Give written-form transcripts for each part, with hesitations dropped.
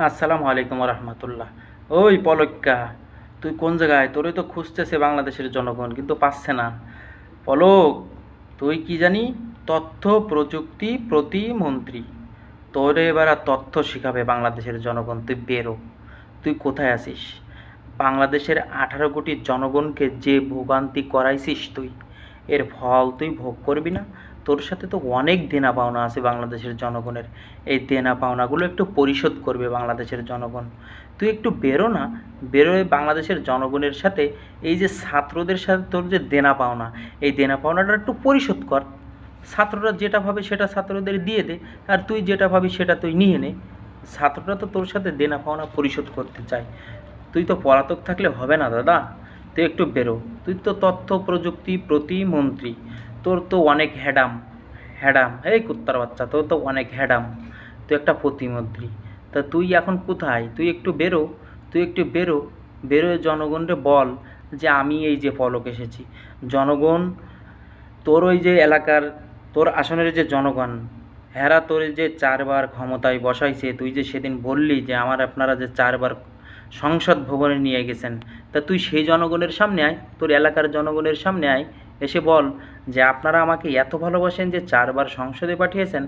আসসালামু আলাইকুম রহমতুল্লাহ। ওই পলক্কা, তুই কোন জায়গায়? তোরে তো খুঁজতেছে বাংলাদেশের জনগণ, কিন্তু পাচ্ছে না। পলক, তুই কি জানি তথ্য প্রযুক্তি প্রতিমন্ত্রী। তোরে এবার আর তথ্য শিখাবে বাংলাদেশের জনগণ। তুই বেরো। তুই কোথায় আছিস? বাংলাদেশের 18 কোটি জনগণকে যে ভোগান্তি করাইছিস তুই, এর ফল তুই ভোগ করবি না? তোর সাথে তো অনেক দেনা পাওনা আছে বাংলাদেশের জনগণের। এই দেনা পাওনাগুলো একটু পরিশোধ করবে বাংলাদেশের জনগণ। তুই একটু বেরো না। বেরোয় বাংলাদেশের জনগণের সাথে এই যে ছাত্রদের সাথে তোর যে দেনা পাওনা, এই দেনা পাওনাটা একটু পরিশোধ কর। ছাত্ররা যেটা ভাবে সেটা ছাত্রদের দিয়ে দে, আর তুই যেটা ভাবি সেটা তুই নিয়ে নে। ছাত্ররা তো তোর সাথে দেনা পাওনা পরিশোধ করতে চায়। তুই তো পলাতক থাকলে হবে না দাদা। তুই একটু বেরো। তুই তো তথ্য প্রযুক্তি প্রতিমন্ত্রী। তোর তো অনেক হ্যাডাম। হ্যাডাম, এই কুত্তার বাচ্চা, তোর তো অনেক হ্যাডাম। তুই একটা প্রতিমন্ত্রী। তা তুই এখন কোথায়? তুই একটু বেরো। তুই একটু বেরো। বেরোয় জনগণকে বল যে আমি এই যে পলক এসেছি। জনগণ, তোর ওই যে এলাকার, তোর আসনের যে জনগণ, হেরা তোর যে 4বার ক্ষমতায় বসাইছে, তুই যে সেদিন বললি যে আপনারা যে 4বার সংসদ ভবনে নিয়ে গেছেন, তা তুই সেই জনগণের সামনে আয়, তোর এলাকার জনগণের সামনে আয়। এসে বল যে আপনারা আমাকে এত ভালোবাসেন যে 4বার সংসদে পাঠিয়েছেন।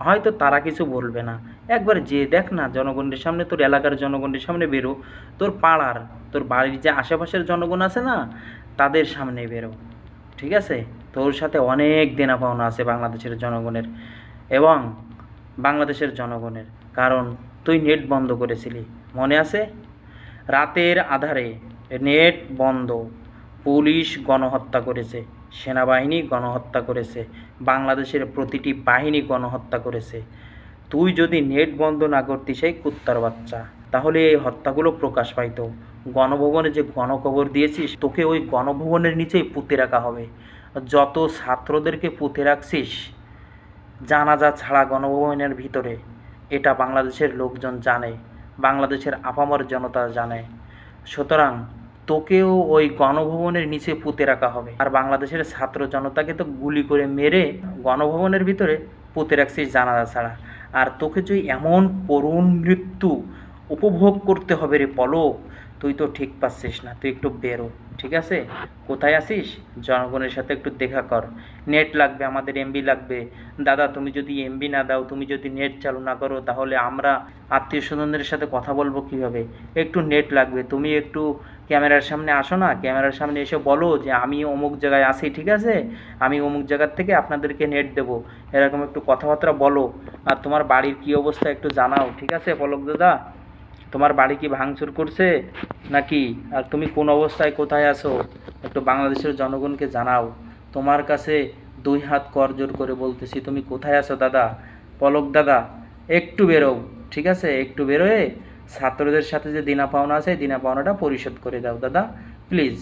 হয়তো তারা কিছু বলবে না। একবার যে দেখ না জনগণের সামনে, তোর এলাকার জনগণের সামনে বেরো। তোর পাড়ার, তোর বাড়ির যে আশেপাশের জনগণ আছে না, তাদের সামনে বেরো। ঠিক আছে? তোর সাথে অনেক দেনা পাওনা আছে বাংলাদেশের জনগণের এবং বাংলাদেশের জনগণের। কারণ তুই নেট বন্ধ করেছিলি, মনে আছে? রাতের আধারে নেট বন্ধ। পুলিশ গণহত্যা করেছে, সেনাবাহিনী গণহত্যা করেছে, বাংলাদেশের প্রতিটি বাহিনী গণহত্যা করেছে। তুই যদি নেট বন্ধ না করতিস এই কুত্তার বাচ্চা, তাহলে এই হত্যাগুলো প্রকাশ পাইতো। গণভবনে যে গণকবর দিয়েছিস, তোকে ওই গণভবনের নিচেই পুঁতে রাখা হবে। যত ছাত্রদেরকে পুঁতে রাখছিস জানাজা ছাড়া গণভবনের ভিতরে, এটা বাংলাদেশের লোকজন জানে, বাংলাদেশের আপামর জনতা জানে। সুতরাং তোকেও ওই গণভবনের নিচে পুঁতে রাখা হবে। আর বাংলাদেশের ছাত্র জনতাকে তো গুলি করে মেরে গণভবনের ভিতরে পুঁতে রাখছিস জানাজা ছাড়া। আর তোকে যে এমন করুণ মৃত্যু উপভোগ করতে হবে রে পলক, তুই তো ঠিক পাচ্ছিস না। তুই একটু বেরো। ঠিক আছে? কোথায় আছিস? জনগণের সাথে একটু দেখা কর। নেট লাগবে, আমাদের এমবি লাগবে। দাদা, তুমি যদি এমবি না দাও, তুমি যদি নেট চালু না করো, তাহলে আমরা আত্মীয় স্বজনদের সাথে কথা বলবো কীভাবে? একটু নেট লাগবে। তুমি একটু ক্যামেরার সামনে আসো না, ক্যামেরার সামনে এসে বলো যে আমি অমুক জায়গায় আছি, ঠিক আছে? আমি অমুক জায়গার থেকে আপনাদেরকে নেট দেবো। এরকম একটু কথাবার্তা বলো। আর তোমার বাড়ির কী অবস্থা একটু জানাও। ঠিক আছে পলক দাদা? তোমার বাড়ি কি ভাঙচুর করছে নাকি? আর তুমি কোন অবস্থায় কোথায় আছো একটু বাংলাদেশের জনগণকে জানাও। তোমার কাছে 2 হাত করজোড় করে বলতেছি, তুমি কোথায় আছো দাদা? পলক দাদা, একটু বেরো। ঠিক আছে? একটু বেরোয় ছাত্রদের সাথে যে দেনা পাওনা আছে, দেনা পাওনাটা পরিশোধ করে দাও দাদা, প্লিজ।